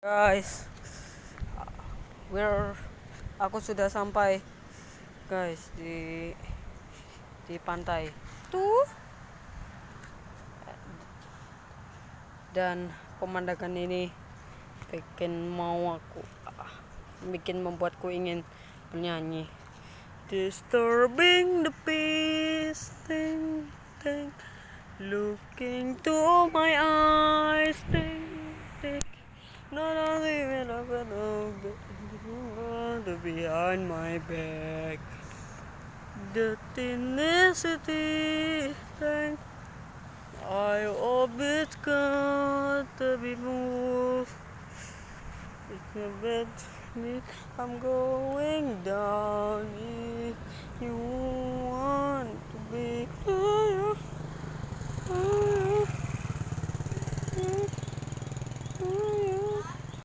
Guys, aku sudah sampai guys di pantai tuh, dan pemandangan ini membuatku ingin bernyanyi. Disturbing the peace, thing, thing, looking to my eyes, thing, thing. Not only when I behind my back, the tenacity, thing, I always got to be moved. It's a bit me, I'm going down. If you want to be higher.